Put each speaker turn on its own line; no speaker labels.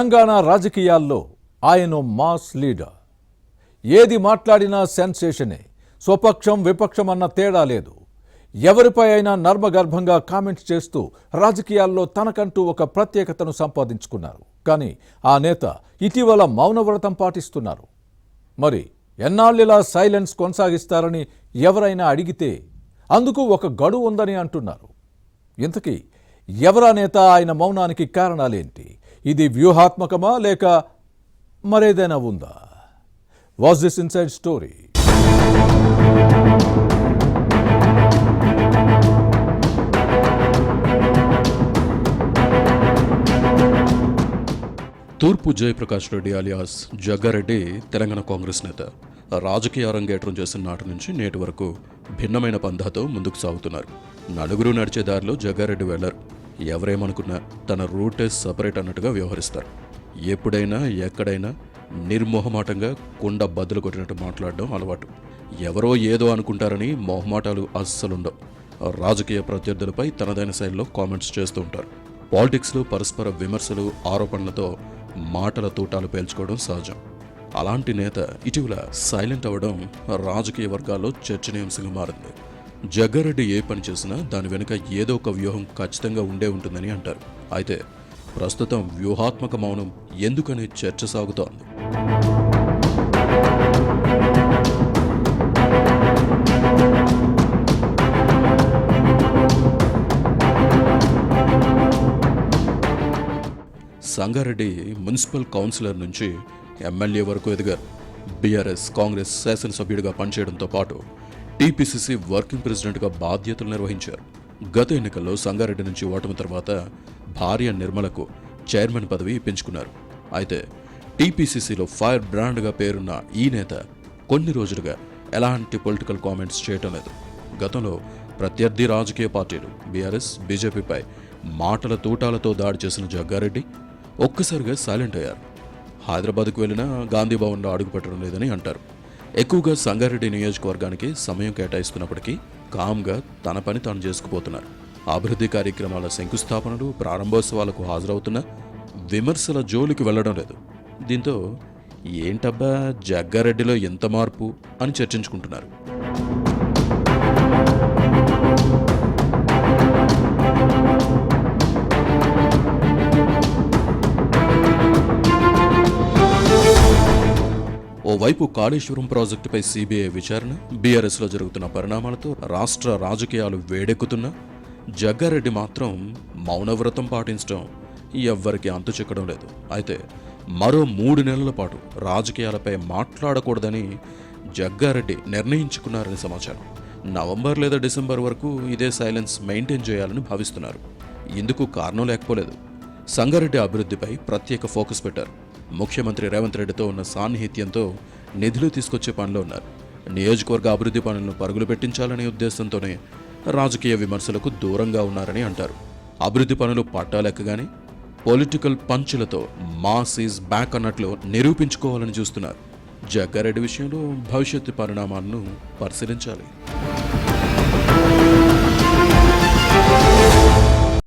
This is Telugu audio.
తెలంగాణ రాజకీయాల్లో ఆయన మాస్ లీడర్. ఏది మాట్లాడినా సెన్సేషనే. స్వపక్షం విపక్షం అన్న తేడా లేదు. ఎవరిపై అయినా నర్మగర్భంగా కామెంట్స్ చేస్తూ రాజకీయాల్లో తనకంటూ ఒక ప్రత్యేకతను సంపాదించుకున్నారు. కానీ ఆ నేత ఇటీవల మౌనవ్రతం పాటిస్తున్నారు. మరి ఎన్నాళ్ళిలా సైలెన్స్ కొనసాగిస్తారని ఎవరైనా అడిగితే అందుకు ఒక గడువు ఉందని అంటున్నారు. ఇంతకీ ఎవరా నేత? ఆయన మౌనానికి కారణాలేంటి? ఇది వ్యూహాత్మకమా లేక మరేదైనా ఉందా? What's this inside story?
తూర్పు జయప్రకాష్ రెడ్డి అలియాస్ జగ్గారెడ్డి తెలంగాణ కాంగ్రెస్ నేత. రాజకీయ అరంగేట్రం చేసిన నాటి నుంచి నేటి వరకు భిన్నమైన పంధాతో ముందుకు సాగుతున్నారు. నలుగురు నడిచే దారిలో జగ్గారెడ్డి వెళ్లరు. ఎవరేమనుకున్నా తన రూటే సపరేట్ అన్నట్టుగా వ్యవహరిస్తారు. ఎప్పుడైనా ఎక్కడైనా నిర్మోహమాటంగా కుండ బద్దలు కొట్టినట్టు మాట్లాడడం అలవాటు. ఎవరో ఏదో అనుకుంటారని మొహమాటాలు అస్సలుండవు. రాజకీయ ప్రత్యర్థులపై తనదైన శైలిలో కామెంట్స్ చేస్తూ ఉంటారు. పాలిటిక్స్లో పరస్పర విమర్శలు, ఆరోపణలతో మాటల తూటాలు పేల్చుకోవడం సహజం. అలాంటి నేత ఇటీవల సైలెంట్ అవ్వడం రాజకీయ వర్గాల్లో చర్చనీయాంశంగా మారింది. జగ్గారెడ్డి ఏ పని చేసినా దాని వెనుక ఏదో ఒక వ్యూహం ఖచ్చితంగా ఉండే ఉంటుందని అంటారు. అయితే ప్రస్తుతం వ్యూహాత్మక మౌనం ఎందుకనే చర్చ సాగుతోంది. సంగారెడ్డి మున్సిపల్ కౌన్సిలర్ నుంచి ఎమ్మెల్యే వరకు ఎదిగారు. బీఆర్ఎస్ కాంగ్రెస్ శాసనసభ్యుడిగా పనిచేయడంతో పాటు టీపీసీసీ వర్కింగ్ ప్రెసిడెంట్గా బాధ్యతలు నిర్వహించారు. గత ఎన్నికల్లో సంగారెడ్డి నుంచి ఓటమి తర్వాత భార్య నిర్మలకు చైర్మన్ పదవి ఇప్పించుకున్నారు. అయితే టీపీసీసీలో ఫైర్ బ్రాండ్గా పేరున్న ఈ నేత కొన్ని రోజులుగా ఎలాంటి పొలిటికల్ కామెంట్స్ చేయటం లేదు. గతంలో ప్రత్యర్థి రాజకీయ పార్టీలు బీఆర్ఎస్, బీజేపీపై మాటల తూటాలతో దాడి చేసిన జగ్గారెడ్డి ఒక్కసారిగా సైలెంట్ అయ్యారు. హైదరాబాద్కు వెళ్లినా గాంధీ భవన్లో అడుగుపెట్టడం లేదని అంటారు. ఎక్కువగా సంగారెడ్డి నియోజకవర్గానికి సమయం కేటాయిస్తున్నప్పటికీ కామ్గా తన పని తాను చేసుకుపోతున్నారు. అభివృద్ధి కార్యక్రమాల శంకుస్థాపనలు, ప్రారంభోత్సవాలకు హాజరవుతున్నా విమర్శల జోలికి వెళ్లడం లేదు. దీంతో ఏంటబ్బా జగ్గారెడ్డిలో ఎంత మార్పు అని చర్చించుకుంటున్నారు. ఓవైపు కాళేశ్వరం ప్రాజెక్టుపై సిబిఐ విచారణ, బీఆర్ఎస్లో జరుగుతున్న పరిణామాలతో రాష్ట్ర రాజకీయాలు వేడెక్కుతున్నా జగ్గారెడ్డి మాత్రం మౌనవ్రతం పాటించడం ఎవ్వరికీ అంతు చిక్కడం లేదు. అయితే మరో 3 నెలల పాటు రాజకీయాలపై మాట్లాడకూడదని జగ్గారెడ్డి నిర్ణయించుకున్నారని సమాచారం. నవంబర్ లేదా డిసెంబర్ వరకు ఇదే సైలెన్స్ మెయింటైన్ చేయాలని భావిస్తున్నారు. ఇందుకు కారణం లేకపోలేదు. సంగారెడ్డి అభివృద్ధిపై ప్రత్యేక ఫోకస్ పెట్టారు. ముఖ్యమంత్రి రేవంత్ రెడ్డితో ఉన్న సాన్నిహిత్యంతో నిధులు తీసుకొచ్చే పనిలో ఉన్నారు. నియోజకవర్గ అభివృద్ధి పనులను పరుగులు పెట్టించాలనే ఉద్దేశంతోనే రాజకీయ విమర్శలకు దూరంగా ఉన్నారని అంటారు. అభివృద్ధి పనులు పట్టాలెక్కగానే పొలిటికల్ పంచులతో మాస్ ఈజ్ బ్యాక్ అన్నట్లు నిరూపించుకోవాలని చూస్తున్నారు. జగ్గారెడ్డి విషయంలో భవిష్యత్తు పరిణామాలను పరిశీలించాలి.